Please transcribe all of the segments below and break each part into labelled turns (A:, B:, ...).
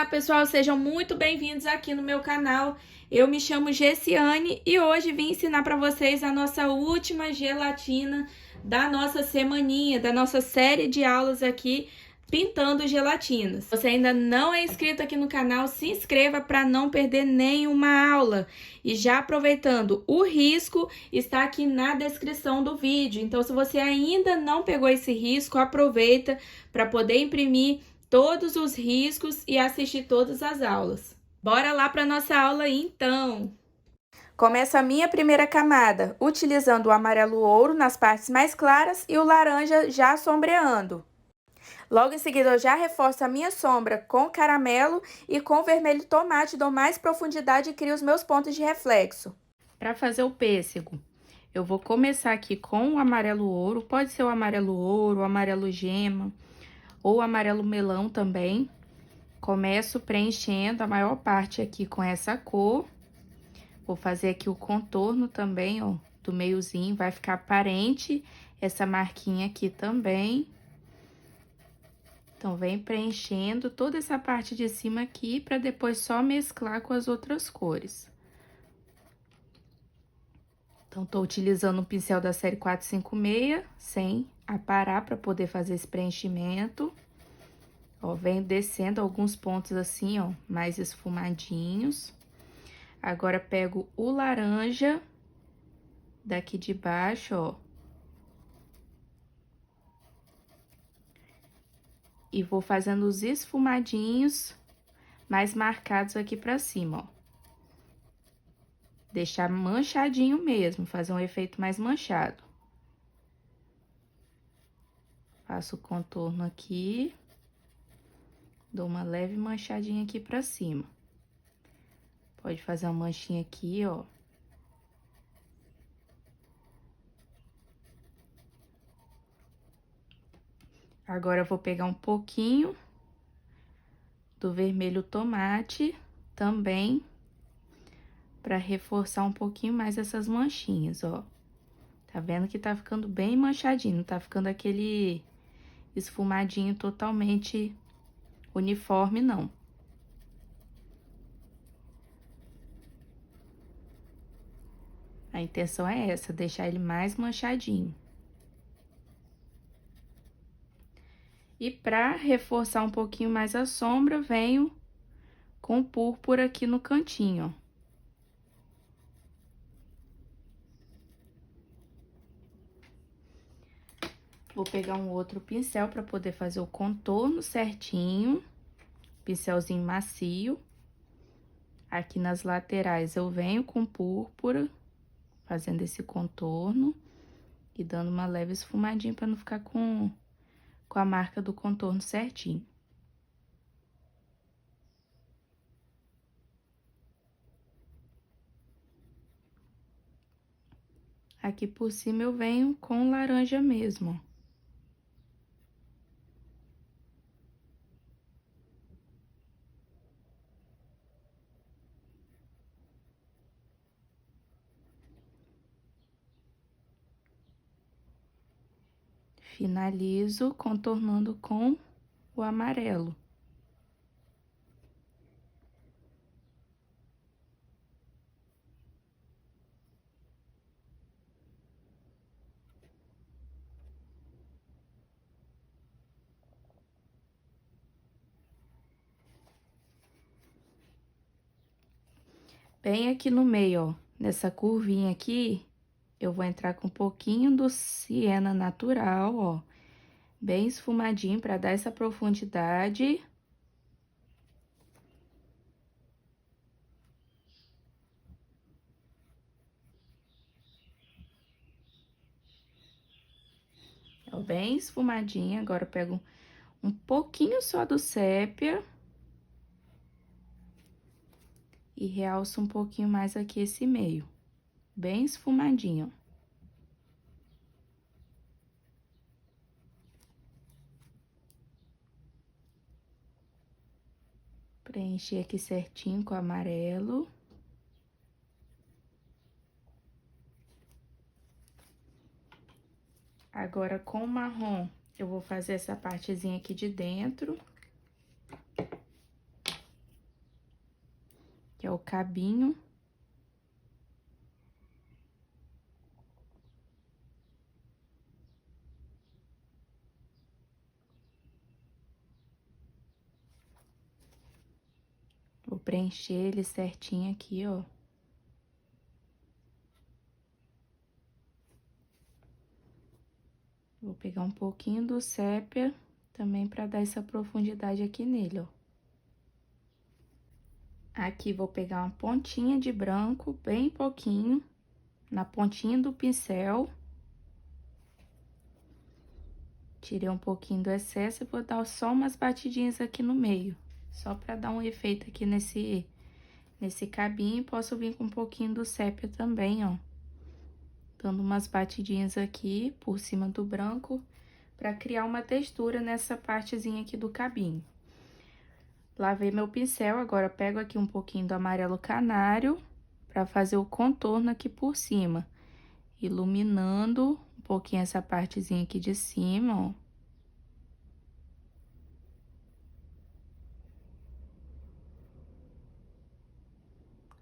A: Olá, pessoal, sejam muito bem-vindos aqui no meu canal. Eu me chamo Gessiane e hoje vim ensinar para vocês a nossa última gelatina da nossa semaninha, da nossa série de aulas aqui pintando gelatinas. Se você ainda não é inscrito aqui no canal, se inscreva para não perder nenhuma aula. E já aproveitando, o risco está aqui na descrição do vídeo. Então, se você ainda não pegou esse risco, aproveita para poder imprimir todos os riscos e assistir todas as aulas. Bora lá para nossa aula então! Começo a minha primeira camada, utilizando o amarelo ouro nas partes mais claras e o laranja já sombreando. Logo em seguida, eu já reforço a minha sombra com caramelo e com vermelho tomate, dou mais profundidade e crio os meus pontos de reflexo. Para fazer o pêssego, eu vou começar aqui com o amarelo ouro, pode ser o amarelo ouro, o amarelo gema, ou amarelo melão também. Começo preenchendo a maior parte aqui com essa cor. Vou fazer aqui o contorno também, ó, do meiozinho, vai ficar aparente essa marquinha aqui também. Então, vem preenchendo toda essa parte de cima aqui, para depois só mesclar com as outras cores. Então, tô utilizando um pincel da série 456, sem aparar, para poder fazer esse preenchimento. Ó, venho descendo alguns pontos assim, ó, mais esfumadinhos. Agora, pego o laranja daqui de baixo, ó. E vou fazendo os esfumadinhos mais marcados aqui pra cima, ó. Deixar manchadinho mesmo, fazer um efeito mais manchado. Faço o contorno aqui. Dou uma leve manchadinha aqui pra cima. Pode fazer uma manchinha aqui, ó. Agora, eu vou pegar um pouquinho do vermelho tomate também, pra reforçar um pouquinho mais essas manchinhas, ó. Tá vendo que tá ficando bem manchadinho, não tá ficando aquele esfumadinho totalmente uniforme, não. A intenção é essa, deixar ele mais manchadinho. E pra reforçar um pouquinho mais a sombra, venho com púrpura aqui no cantinho, ó. Vou pegar um outro pincel para poder fazer o contorno certinho. Pincelzinho macio. Aqui nas laterais eu venho com púrpura, fazendo esse contorno e dando uma leve esfumadinha para não ficar com a marca do contorno certinho. Aqui por cima eu venho com laranja mesmo, ó. Finalizo contornando com o amarelo. Bem aqui no meio, ó, nessa curvinha aqui, eu vou entrar com um pouquinho do siena natural, ó, bem esfumadinho para dar essa profundidade. Ó, bem esfumadinho. Agora eu pego um pouquinho só do sépia e realço um pouquinho mais aqui esse meio, bem esfumadinho. Preencher aqui certinho com o amarelo. Agora, com o marrom, eu vou fazer essa partezinha aqui de dentro. que é o cabinho. Vou preencher ele certinho aqui, ó. Vou pegar um pouquinho do sépia também para dar essa profundidade aqui nele, ó. Aqui vou pegar uma pontinha de branco, bem pouquinho, na pontinha do pincel. Tirei um pouquinho do excesso e vou dar só umas batidinhas aqui no meio. Só para dar um efeito aqui nesse cabinho. Posso vir com um pouquinho do sépia também, ó. Dando umas batidinhas aqui por cima do branco, para criar uma textura nessa partezinha aqui do cabinho. Lavei meu pincel, agora pego aqui um pouquinho do amarelo canário, para fazer o contorno aqui por cima. Iluminando um pouquinho essa partezinha aqui de cima, ó.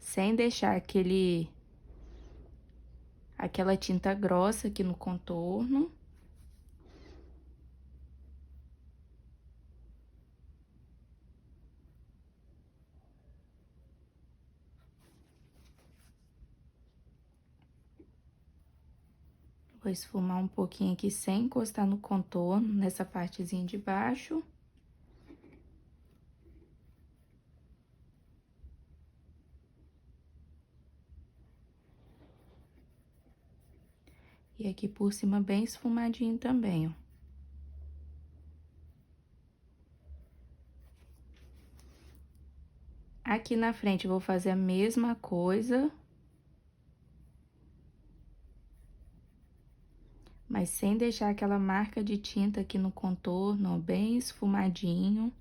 A: Sem deixar aquela tinta grossa aqui no contorno. Vou esfumar um pouquinho aqui sem encostar no contorno, nessa partezinha de baixo. E aqui por cima bem esfumadinho também, ó. Aqui na frente eu vou fazer a mesma coisa. Mas sem deixar aquela marca de tinta aqui no contorno, ó, bem esfumadinho.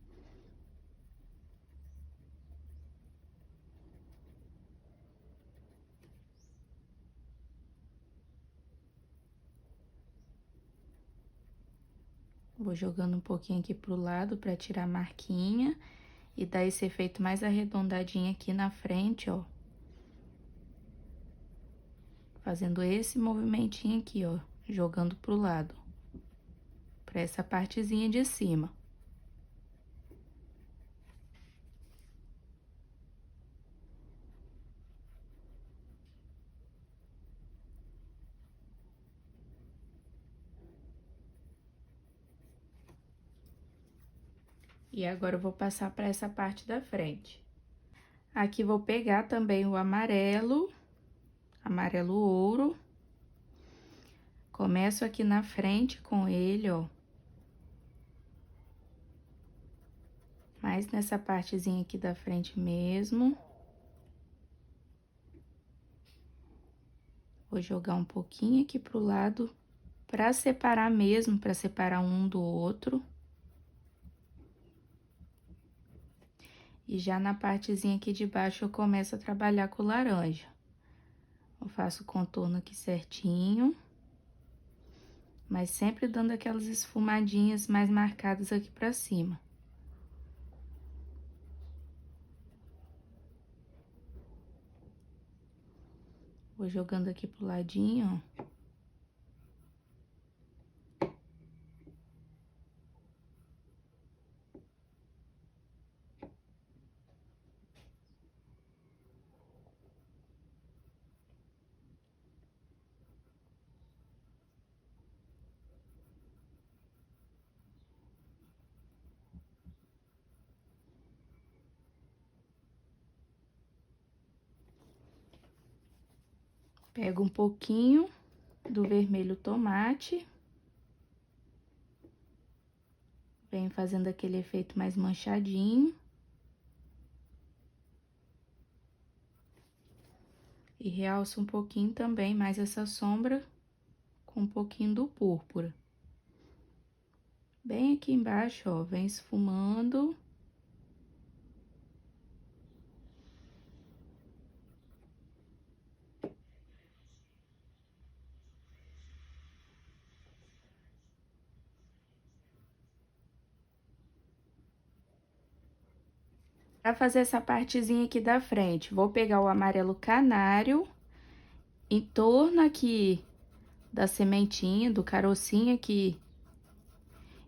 A: Vou jogando um pouquinho aqui pro lado pra tirar a marquinha e dar esse efeito mais arredondadinho aqui na frente, ó. Fazendo esse movimentinho aqui, ó, jogando pro lado. Pra essa partezinha de cima. E agora eu vou passar pra essa parte da frente. Aqui vou pegar também o amarelo ouro. Começo aqui na frente com ele, ó. Mais nessa partezinha aqui da frente mesmo. Vou jogar um pouquinho aqui pro lado, pra separar mesmo, pra separar um do outro. E já na partezinha aqui de baixo eu começo a trabalhar com o laranja. Eu faço o contorno aqui certinho. Mas sempre dando aquelas esfumadinhas mais marcadas aqui pra cima. Vou jogando aqui pro ladinho, ó. Pego um pouquinho do vermelho tomate. Venho fazendo aquele efeito mais manchadinho. E realço um pouquinho também mais essa sombra com um pouquinho do púrpura. Bem aqui embaixo, ó, vem esfumando. Para fazer essa partezinha aqui da frente, vou pegar o amarelo canário em torno aqui da sementinha, do carocinho aqui.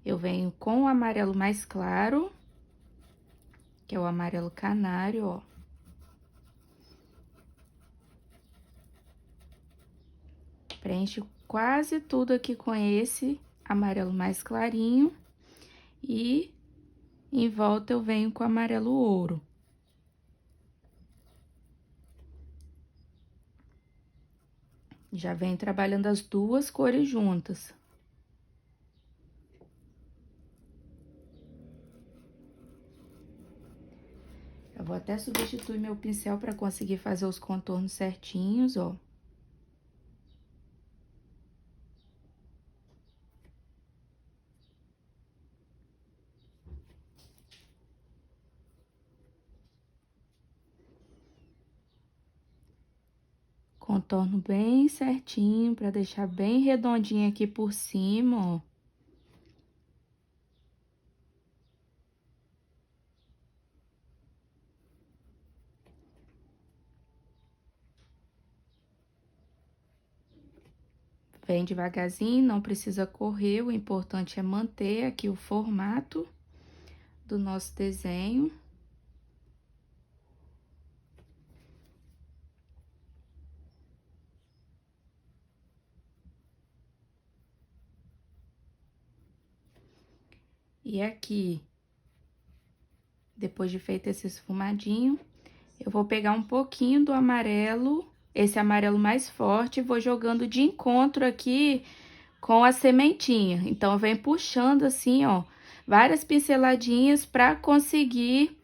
A: Eu venho com o amarelo mais claro, que é o amarelo canário, ó. Preencho quase tudo aqui com esse amarelo mais clarinho. E em volta eu venho com amarelo ouro. Já venho trabalhando as duas cores juntas. Eu vou até substituir meu pincel para conseguir fazer os contornos certinhos, ó. Contorno bem certinho, para deixar bem redondinho aqui por cima, ó. Vem devagarzinho, não precisa correr, o importante é manter aqui o formato do nosso desenho. E aqui, depois de feito esse esfumadinho, eu vou pegar um pouquinho do amarelo, esse amarelo mais forte, e vou jogando de encontro aqui com a sementinha. Então, eu venho puxando assim, ó, várias pinceladinhas para conseguir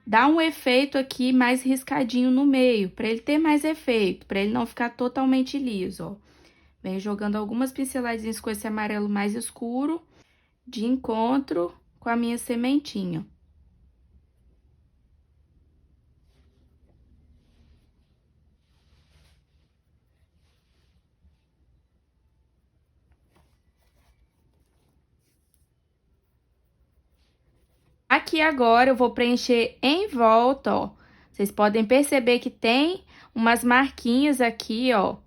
A: dar um efeito aqui mais riscadinho no meio, para ele ter mais efeito, para ele não ficar totalmente liso, ó. Venho jogando algumas pinceladinhas com esse amarelo mais escuro, de encontro com a minha sementinha. Aqui agora eu vou preencher em volta, ó. Vocês podem perceber que tem umas marquinhas aqui, ó.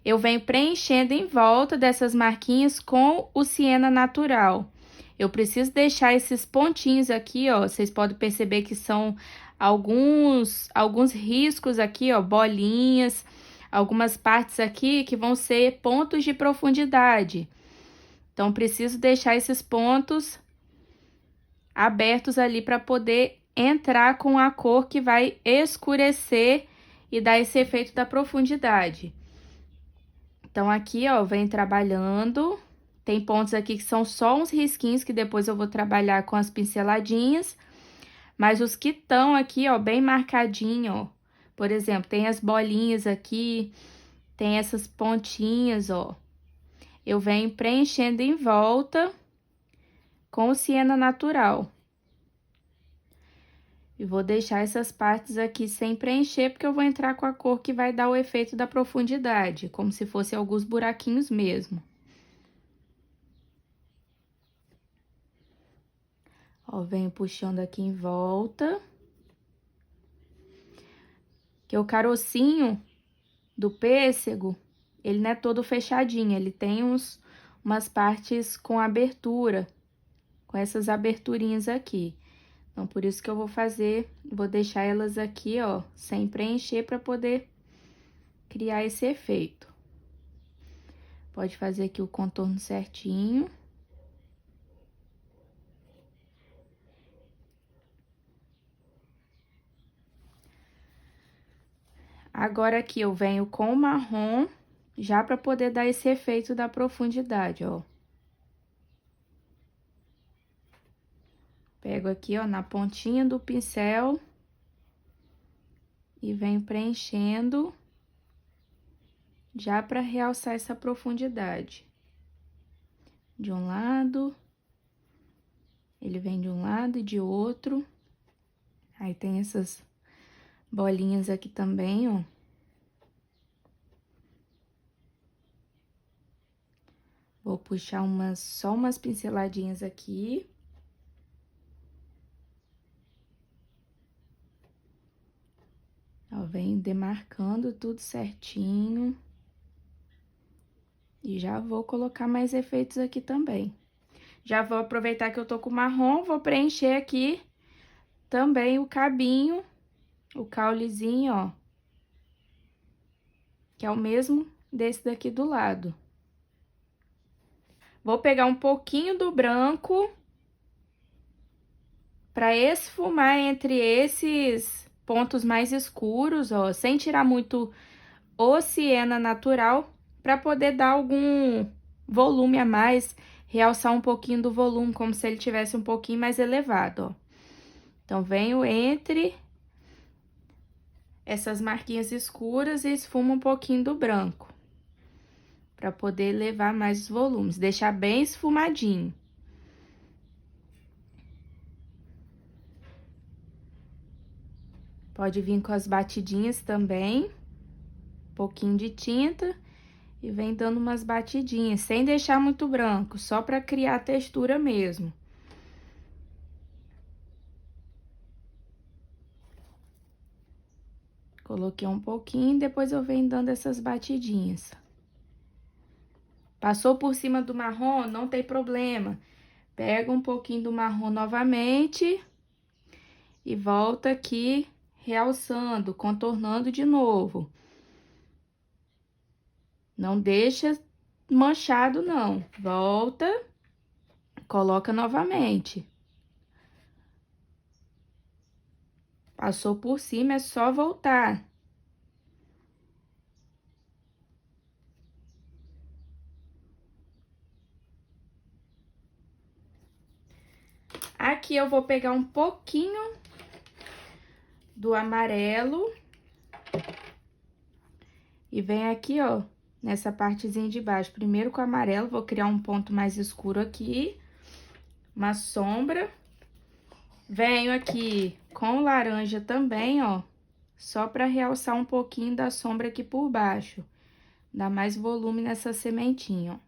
A: Eu venho preenchendo em volta dessas marquinhas com o siena natural. Eu preciso deixar esses pontinhos aqui, ó. Vocês podem perceber que são alguns riscos aqui, ó, bolinhas, algumas partes aqui que vão ser pontos de profundidade. Então, preciso deixar esses pontos abertos ali para poder entrar com a cor que vai escurecer e dar esse efeito da profundidade. Então, aqui, ó, vem trabalhando. Tem pontos aqui que são só uns risquinhos que depois eu vou trabalhar com as pinceladinhas. Mas os que estão aqui, ó, bem marcadinho, ó. Por exemplo, tem as bolinhas aqui, tem essas pontinhas, ó. Eu venho preenchendo em volta com o siena natural. E vou deixar essas partes aqui sem preencher, porque eu vou entrar com a cor que vai dar o efeito da profundidade, como se fosse alguns buraquinhos mesmo. Ó, venho puxando aqui em volta. Que o carocinho do pêssego, ele não é todo fechadinho, ele tem umas partes com abertura, com essas aberturinhas aqui. Então, por isso que eu vou deixar elas aqui, ó, sem preencher para poder criar esse efeito. Pode fazer aqui o contorno certinho. Agora, aqui eu venho com o marrom, já para poder dar esse efeito da profundidade, ó. Pego aqui, ó, na pontinha do pincel e venho preenchendo já para realçar essa profundidade. De um lado, ele vem de um lado e de outro. Aí tem essas bolinhas aqui também, ó. Vou puxar só umas pinceladinhas aqui. venho demarcando tudo certinho. E já vou colocar mais efeitos aqui também. Já vou aproveitar que eu tô com marrom, vou preencher aqui também o cabinho, o caulezinho, ó. Que é o mesmo desse daqui do lado. Vou pegar um pouquinho do branco para esfumar entre esses pontos mais escuros, ó, sem tirar muito o siena natural, para poder dar algum volume a mais, realçar um pouquinho do volume, como se ele tivesse um pouquinho mais elevado, ó. Então, venho entre essas marquinhas escuras e esfumo um pouquinho do branco, para poder levar mais os volumes, deixar bem esfumadinho. Pode vir com as batidinhas também, um pouquinho de tinta, e vem dando umas batidinhas, sem deixar muito branco, só para criar textura mesmo. Coloquei um pouquinho, depois eu venho dando essas batidinhas. Passou por cima do marrom, não tem problema. Pega um pouquinho do marrom novamente e volta aqui realçando, contornando de novo. Não deixa manchado, não. Volta, coloca novamente. Passou por cima, é só voltar. Aqui eu vou pegar um pouquinho do amarelo e vem aqui, ó, nessa partezinha de baixo. Primeiro com o amarelo, vou criar um ponto mais escuro aqui, uma sombra. Venho aqui com laranja também, ó, só para realçar um pouquinho da sombra aqui por baixo. Dá mais volume nessa sementinha, ó.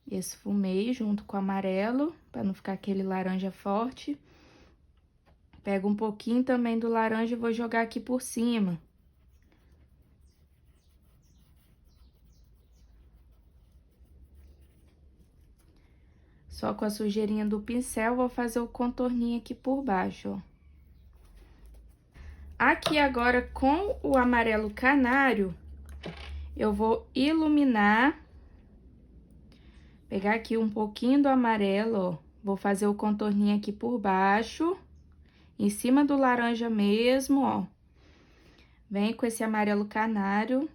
A: Esfumei junto com o amarelo, para não ficar aquele laranja forte. Pego um pouquinho também do laranja e vou jogar aqui por cima. Só com a sujeirinha do pincel, vou fazer o contorninho aqui por baixo, ó. Aqui agora, com o amarelo canário, eu vou iluminar. Pegar aqui um pouquinho do amarelo, ó. Vou fazer o contorninho aqui por baixo, em cima do laranja mesmo, ó. Vem com esse amarelo canário.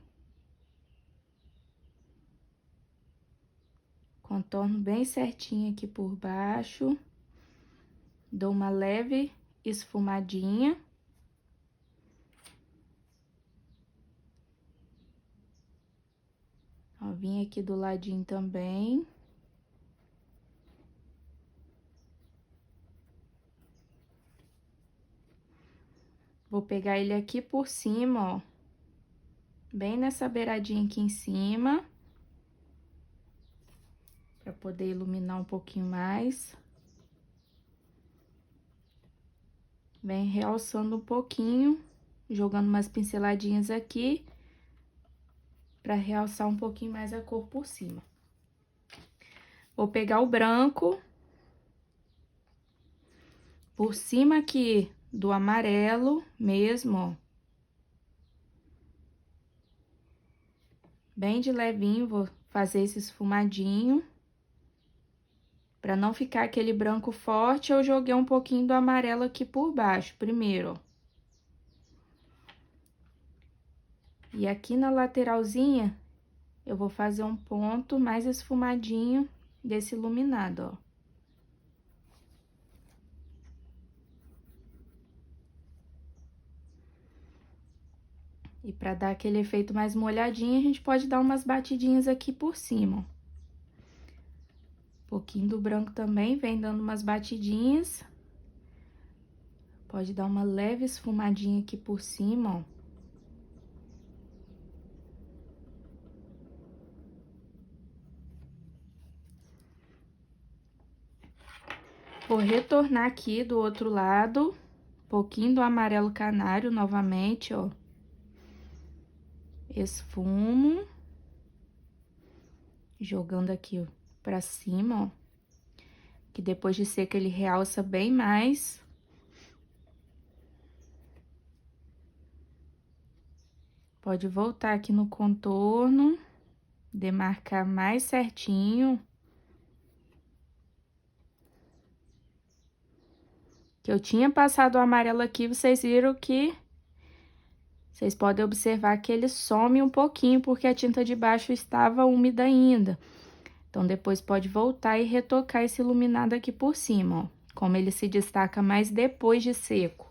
A: Contorno bem certinho aqui por baixo. Dou uma leve esfumadinha. Ó, vim aqui do ladinho também. Vou pegar ele aqui por cima, ó. Bem nessa beiradinha aqui em cima. Pra poder iluminar um pouquinho mais. Vem realçando um pouquinho, jogando umas pinceladinhas aqui. Pra realçar um pouquinho mais a cor por cima. Vou pegar o branco. Por cima aqui do amarelo mesmo, ó. Bem de levinho, vou fazer esse esfumadinho. Pra não ficar aquele branco forte, eu joguei um pouquinho do amarelo aqui por baixo, primeiro, ó. E aqui na lateralzinha, eu vou fazer um ponto mais esfumadinho desse iluminado, ó. E pra dar aquele efeito mais molhadinho, a gente pode dar umas batidinhas aqui por cima, ó. Um pouquinho do branco também, vem dando umas batidinhas. Pode dar uma leve esfumadinha aqui por cima, ó. Vou retornar aqui do outro lado, um pouquinho do amarelo canário novamente, ó. Esfumo. Jogando aqui, ó, pra cima, ó. Que depois de seco ele realça bem mais. Pode voltar aqui no contorno, demarcar mais certinho. Que eu tinha passado o amarelo aqui, vocês viram que... Vocês podem observar que ele some um pouquinho, porque a tinta de baixo estava úmida ainda. Então, depois pode voltar e retocar esse iluminado aqui por cima, ó. Como ele se destaca mais depois de seco.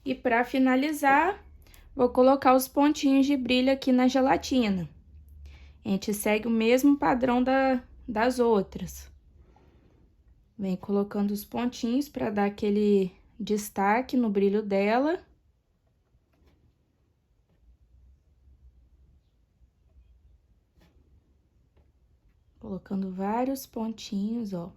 A: E para finalizar, vou colocar os pontinhos de brilho aqui na gelatina. A gente segue o mesmo padrão das outras. Vem colocando os pontinhos para dar aquele destaque no brilho dela. Colocando vários pontinhos, ó.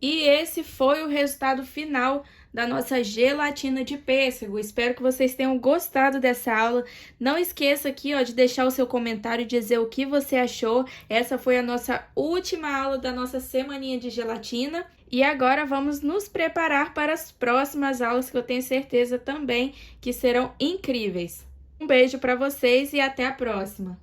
A: E esse foi o resultado final da nossa gelatina de pêssego. Espero que vocês tenham gostado dessa aula. Não esqueça aqui, ó, de deixar o seu comentário e dizer o que você achou. Essa foi a nossa última aula da nossa semaninha de gelatina. E agora vamos nos preparar para as próximas aulas, que eu tenho certeza também que serão incríveis. Um beijo para vocês e até a próxima!